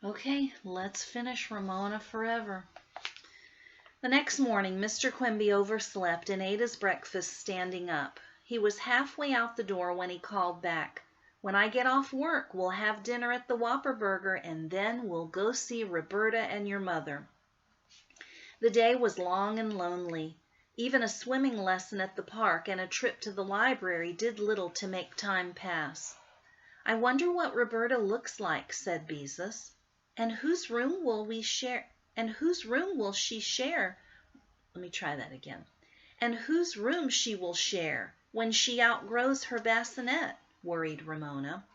Okay, let's finish Ramona Forever. The next morning, Mr. Quimby overslept and ate his breakfast standing up. He was halfway out the door when he called back, "When I get off work, we'll have dinner at the Whopper and then we'll go see Roberta and your mother." The day was long and lonely. Even a swimming lesson at the park and a trip to the library did little to make time pass. "I wonder what Roberta looks like," said Beezus. "And whose room will we share? And whose room will she share? Let me try that again. And whose room she will share when she outgrows her bassinet?" worried Ramona.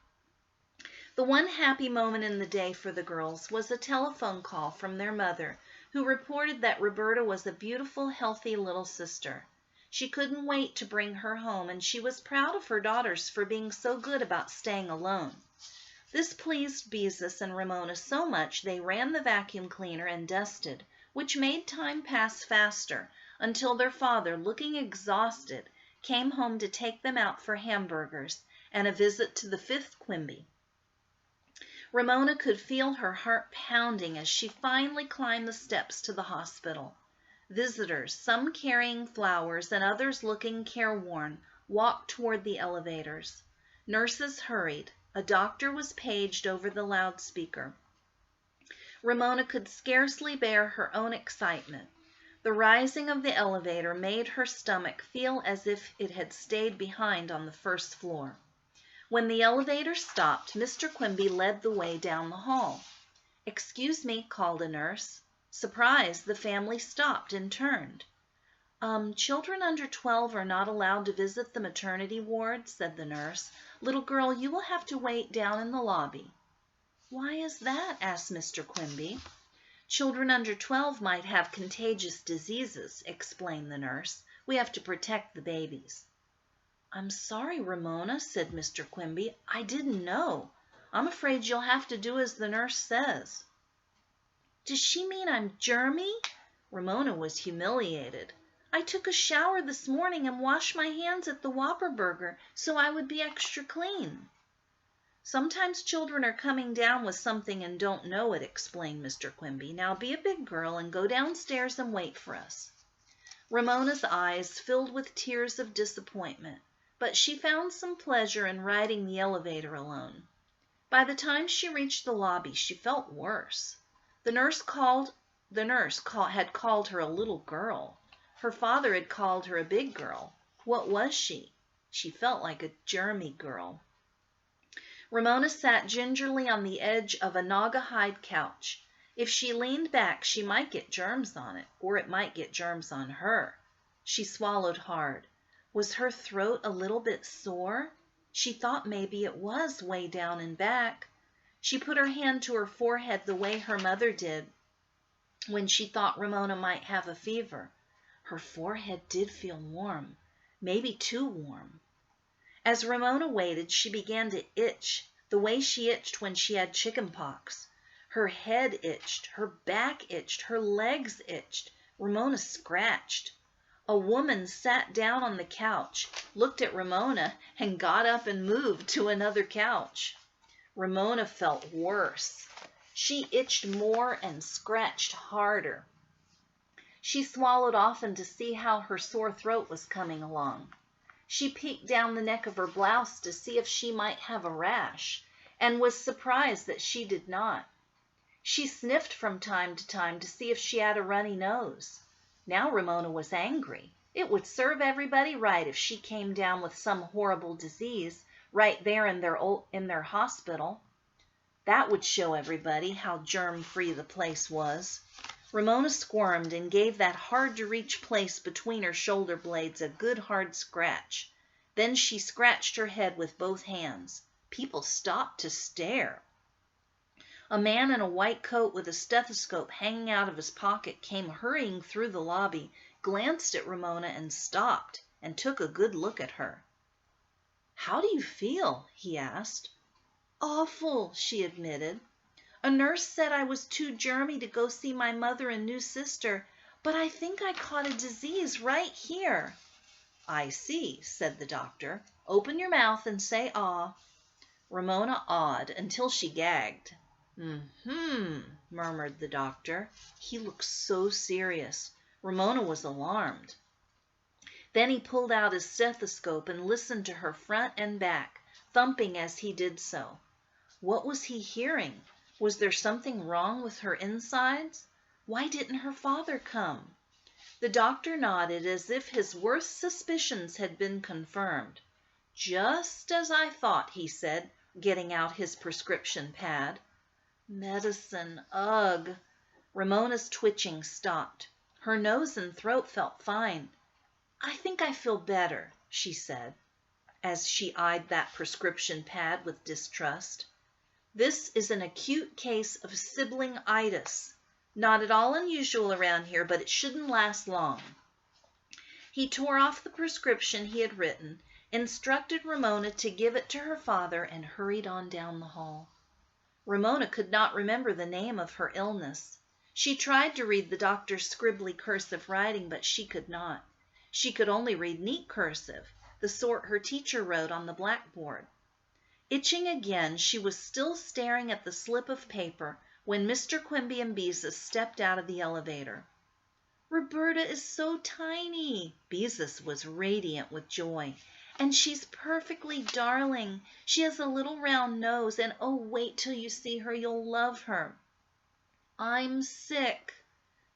The one happy moment in the day for the girls was a telephone call from their mother, who reported that Roberta was a beautiful, healthy little sister. She couldn't wait to bring her home, and she was proud of her daughters for being so good about staying alone. This pleased Beezus and Ramona so much they ran the vacuum cleaner and dusted, which made time pass faster, until their father, looking exhausted, came home to take them out for hamburgers and a visit to the fifth Quimby. Ramona could feel her heart pounding as she finally climbed the steps to the hospital. Visitors, some carrying flowers and others looking careworn, walked toward the elevators. Nurses hurried. A doctor was paged over the loudspeaker. Ramona could scarcely bear her own excitement. The rising of the elevator made her stomach feel as if it had stayed behind on the first floor. When the elevator stopped, Mr. Quimby led the way down the hall. "Excuse me," called a nurse. Surprised, the family stopped and turned. Children under 12 are not allowed to visit the maternity ward," said the nurse. "Little girl, you will have to wait down in the lobby." "Why is that?" asked Mr. Quimby. "Children under 12 might have contagious diseases," explained the nurse. "We have to protect the babies." "I'm sorry, Ramona," said Mr. Quimby. "I didn't know. I'm afraid you'll have to do as the nurse says." "Does she mean I'm germy?" Ramona was humiliated. "I took a shower this morning and washed my hands at the Whopper so I would be extra clean." "Sometimes children are coming down with something and don't know it," explained Mr. Quimby. "Now be a big girl and go downstairs and wait for us." Ramona's eyes filled with tears of disappointment, but she found some pleasure in riding the elevator alone. By the time she reached the lobby, she felt worse. The nurse had called her a little girl. Her father had called her a big girl. What was she? She felt like a germy girl. Ramona sat gingerly on the edge of a naugahyde couch. If she leaned back, she might get germs on it, or it might get germs on her. She swallowed hard. Was her throat a little bit sore? She thought maybe it was way down and back. She put her hand to her forehead the way her mother did when she thought Ramona might have a fever. Her forehead did feel warm, maybe too warm. As Ramona waited, she began to itch, the way she itched when she had chicken pox. Her head itched, her back itched, her legs itched. Ramona scratched. A woman sat down on the couch, looked at Ramona, and got up and moved to another couch. Ramona felt worse. She itched more and scratched harder. She swallowed often to see how her sore throat was coming along. She peeked down the neck of her blouse to see if she might have a rash, and was surprised that she did not. She sniffed from time to time to see if she had a runny nose. Now Ramona was angry. It would serve everybody right if she came down with some horrible disease right there in their hospital. That would show everybody how germ-free the place was. Ramona squirmed and gave that hard-to-reach place between her shoulder blades a good hard scratch. Then she scratched her head with both hands. People stopped to stare. A man in a white coat with a stethoscope hanging out of his pocket came hurrying through the lobby, glanced at Ramona and stopped, and took a good look at her. "How do you feel?" he asked. "Awful," she admitted. "A nurse said I was too germy to go see my mother and new sister, but I think I caught a disease right here." "I see," said the doctor. "Open your mouth and say ah." Ramona awed until she gagged. "Mm-hmm," murmured the doctor. He looked so serious. Ramona was alarmed. Then he pulled out his stethoscope and listened to her front and back, thumping as he did so. What was he hearing? Was there something wrong with her insides? Why didn't her father come? The doctor nodded as if his worst suspicions had been confirmed. "Just as I thought," he said, getting out his prescription pad. Medicine, ugh. Ramona's twitching stopped. Her nose and throat felt fine. "I think I feel better," she said, as she eyed that prescription pad with distrust. "This is an acute case of sibling-itis. Not at all unusual around here, but it shouldn't last long." He tore off the prescription he had written, instructed Ramona to give it to her father, and hurried on down the hall. Ramona could not remember the name of her illness. She tried to read the doctor's scribbly cursive writing, but she could not. She could only read neat cursive, the sort her teacher wrote on the blackboard. Itching again, she was still staring at the slip of paper when Mr. Quimby and Beezus stepped out of the elevator. "Roberta is so tiny." Beezus was radiant with joy. "And she's perfectly darling. She has a little round nose, and oh, wait till you see her. You'll love her." "I'm sick."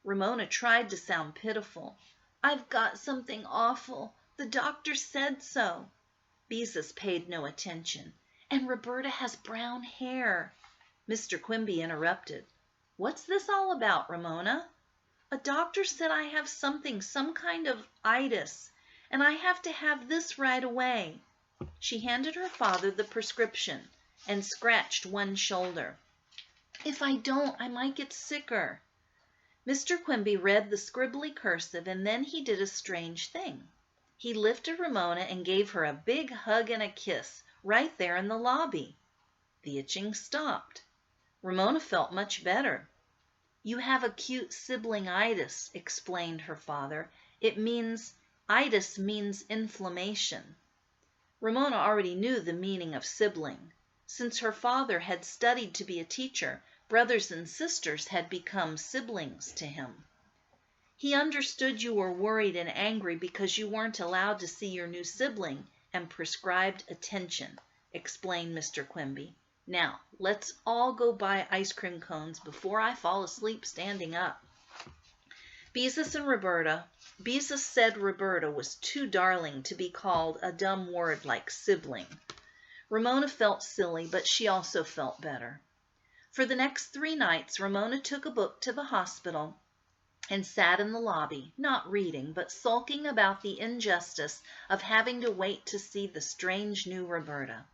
Ramona tried to sound pitiful. "I've got something awful. The doctor said so." Beezus paid no attention. "And Roberta has brown hair." Mr. Quimby interrupted. "What's this all about, Ramona?" "A doctor said I have some kind of itis, and I have to have this right away." She handed her father the prescription and scratched one shoulder. "If I don't, I might get sicker." Mr. Quimby read the scribbly cursive, and then he did a strange thing. He lifted Ramona and gave her a big hug and a kiss right there in the lobby. The itching stopped. Ramona felt much better. "You have acute sibling-itis," explained her father. Itis means inflammation." Ramona already knew the meaning of sibling. Since her father had studied to be a teacher, brothers and sisters had become siblings to him. "He understood you were worried and angry because you weren't allowed to see your new sibling and prescribed attention," explained Mr. Quimby. "Now, let's all go buy ice cream cones before I fall asleep standing up." Beezus said Roberta was too darling to be called a dumb word like sibling. Ramona felt silly, but she also felt better. For the next 3 nights, Ramona took a book to the hospital and sat in the lobby, not reading, but sulking about the injustice of having to wait to see the strange new Roberta.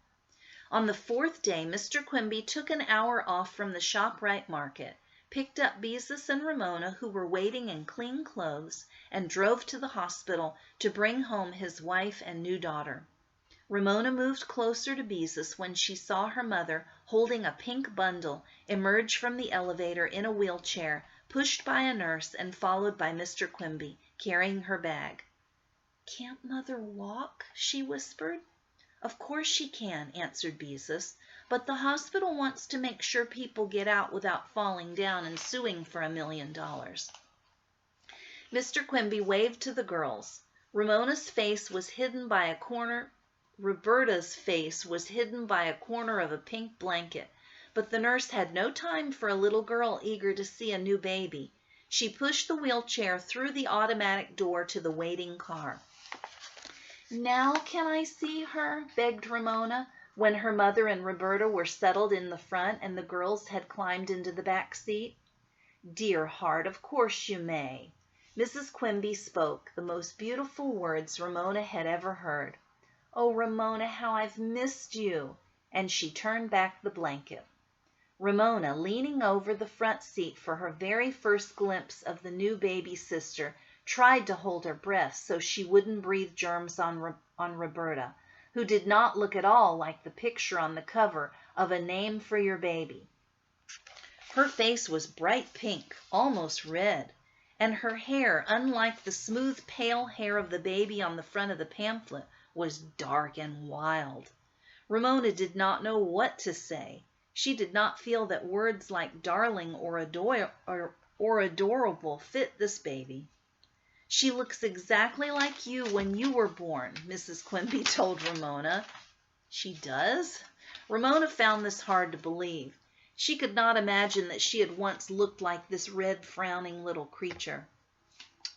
On the 4th day, Mr. Quimby took an hour off from the ShopRite market, picked up Beezus and Ramona, who were waiting in clean clothes, and drove to the hospital to bring home his wife and new daughter. Ramona moved closer to Beezus when she saw her mother holding a pink bundle emerge from the elevator in a wheelchair, pushed by a nurse and followed by Mr. Quimby, carrying her bag. "Can't Mother walk?" she whispered. "Of course she can," answered Beezus, "but the hospital wants to make sure people get out without falling down and suing for $1 million." Mr. Quimby waved to the girls. Roberta's face was hidden by a corner of a pink blanket, but the nurse had no time for a little girl eager to see a new baby. She pushed the wheelchair through the automatic door to the waiting car. "Now can I see her?" begged Ramona, when her mother and Roberta were settled in the front and the girls had climbed into the back seat. "Dear heart, of course you may." Mrs. Quimby spoke the most beautiful words Ramona had ever heard. "Oh, Ramona, how I've missed you!" And she turned back the blanket. Ramona, leaning over the front seat for her very first glimpse of the new baby sister, tried to hold her breath so she wouldn't breathe germs on Roberta, who did not look at all like the picture on the cover of A Name for Your Baby. Her face was bright pink, almost red, and her hair, unlike the smooth, pale hair of the baby on the front of the pamphlet, was dark and wild. Ramona did not know what to say. She did not feel that words like darling or adorable fit this baby. "She looks exactly like you when you were born," Mrs. Quimby told Ramona. "She does?" Ramona found this hard to believe. She could not imagine that she had once looked like this red, frowning little creature.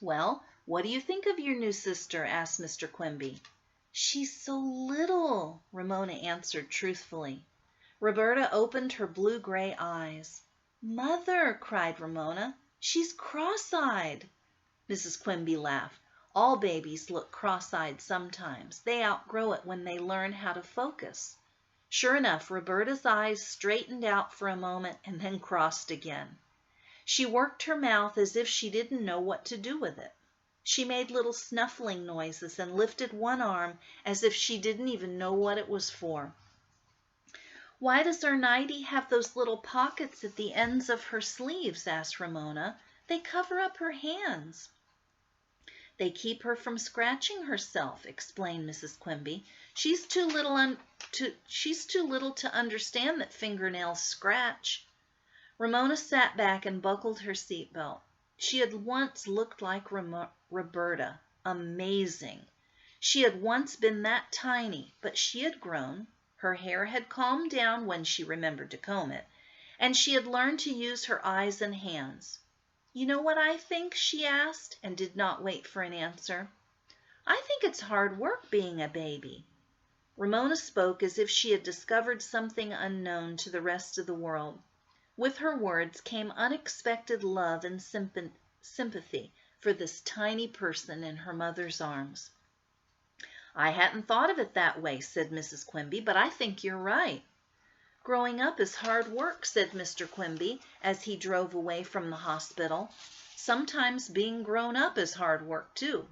"Well, what do you think of your new sister?" asked Mr. Quimby. "She's so little," Ramona answered truthfully. Roberta opened her blue-gray eyes. "Mother," cried Ramona, "she's cross-eyed." Mrs. Quimby laughed. "All babies look cross-eyed sometimes. They outgrow it when they learn how to focus." Sure enough, Roberta's eyes straightened out for a moment and then crossed again. She worked her mouth as if she didn't know what to do with it. She made little snuffling noises and lifted one arm as if she didn't even know what it was for. "Why does our nightie have those little pockets at the ends of her sleeves?" asked Ramona. "They cover up her hands." "They keep her from scratching herself," explained Mrs. Quimby. She's too little to understand that fingernails scratch." Ramona sat back and buckled her seatbelt. She had once looked like Roberta. Amazing. She had once been that tiny, but she had grown. Her hair had calmed down when she remembered to comb it, and she had learned to use her eyes and hands. "You know what I think?" she asked, and did not wait for an answer. "I think it's hard work being a baby." Ramona spoke as if she had discovered something unknown to the rest of the world. With her words came unexpected love and sympathy for this tiny person in her mother's arms. "I hadn't thought of it that way," said Mrs. Quimby, "but I think you're right." "Growing up is hard work," said Mr. Quimby as he drove away from the hospital. "Sometimes being grown up is hard work, too."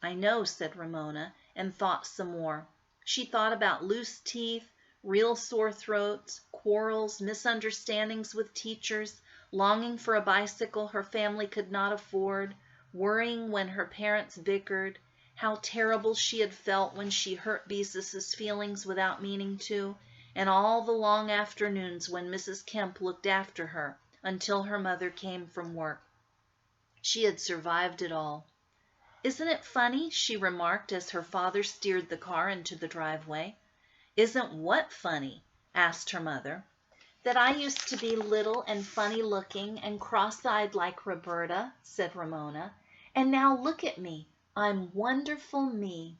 "I know," said Ramona, and thought some more. She thought about loose teeth, real sore throats, quarrels, misunderstandings with teachers, longing for a bicycle her family could not afford, worrying when her parents bickered, how terrible she had felt when she hurt Beezus' feelings without meaning to, and all the long afternoons when Mrs. Kemp looked after her until her mother came from work. She had survived it all. "Isn't it funny?" she remarked as her father steered the car into the driveway. "Isn't what funny?" asked her mother. "That I used to be little and funny-looking and cross-eyed like Roberta," said Ramona. "And now look at me. I'm wonderful me."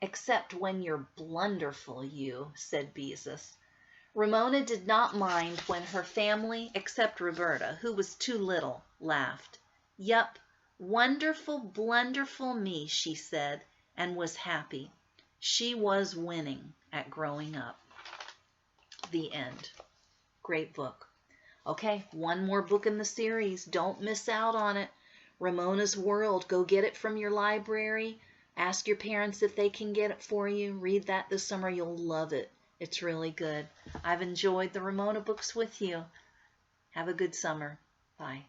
"Except when you're blunderful, you," said Beezus. Ramona did not mind when her family, except Roberta, who was too little, laughed. "Yup, wonderful, blunderful me," she said, and was happy. She was winning at growing up. The end. Great book. Okay, one more book in the series. Don't miss out on it. Ramona's World. Go get it from your library. Ask your parents if they can get it for you. Read that this summer. You'll love it. It's really good. I've enjoyed the Ramona books with you. Have a good summer. Bye.